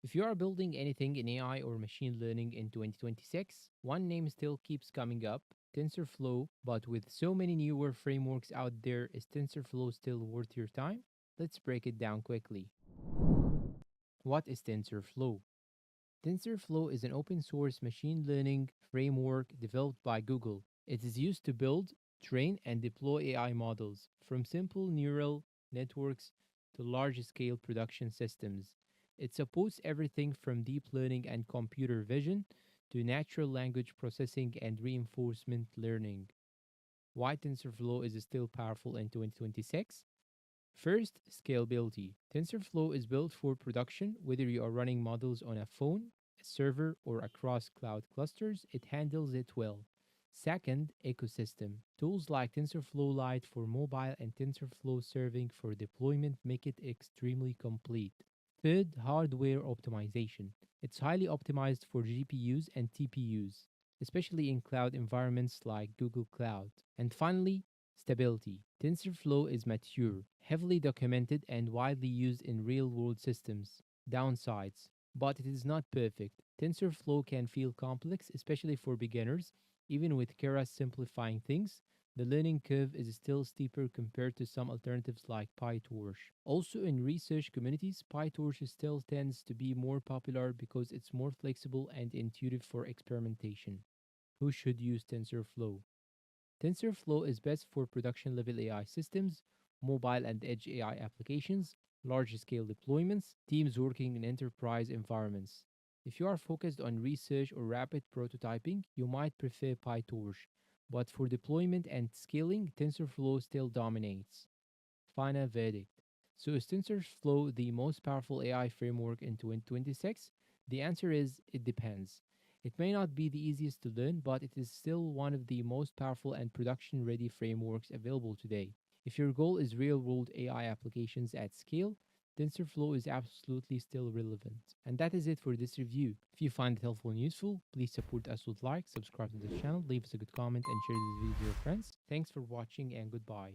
If you are building anything in AI or machine learning in 2026, one name still keeps coming up TensorFlow. But with so many newer frameworks out there, is TensorFlow still worth your time? Let's break it down quickly. What is TensorFlow? TensorFlow is an open source machine learning framework developed by Google. It is used to build, train, and deploy AI models, from simple neural networks to large scale production systems. It supports everything from deep learning and computer vision to natural language processing and reinforcement learning. Why TensorFlow is still powerful in 2026? First, scalability. TensorFlow is built for production, whether you are running models on a phone, a server, or across cloud clusters, it handles it well. Second, ecosystem. Tools like TensorFlow Lite for mobile and TensorFlow Serving for deployment make it extremely complete. Third, hardware optimization. It's highly optimized for GPUs and TPUs, especially in cloud environments like Google Cloud. And finally, stability. TensorFlow is mature, heavily documented, and widely used in real world systems. Downsides. But it is not perfect. TensorFlow can feel complex, especially for beginners. Even with Keras simplifying things, the learning curve is still steeper compared to some alternatives like PyTorch. Also, in research communities, PyTorch still tends to be more popular because it's more flexible and intuitive for experimentation. Who should use TensorFlow? TensorFlow is best for production level AI systems, mobile and edge AI applications, large scale deployments, teams working in enterprise environments. If you are focused on research or rapid prototyping, you might prefer PyTorch, but for deployment and scaling, TensorFlow still dominates. Final verdict. So, is TensorFlow the most powerful AI framework in 2026? The answer is it depends. It may not be the easiest to learn, but it is still one of the most powerful and production ready frameworks available today. If your goal is real world AI applications at scale, TensorFlow is absolutely still relevant. And that is it for this review. If you find it helpful and useful, please support us with like, subscribe to the channel, leave us a good comment, and share this video with your friends. Thanks for watching and goodbye.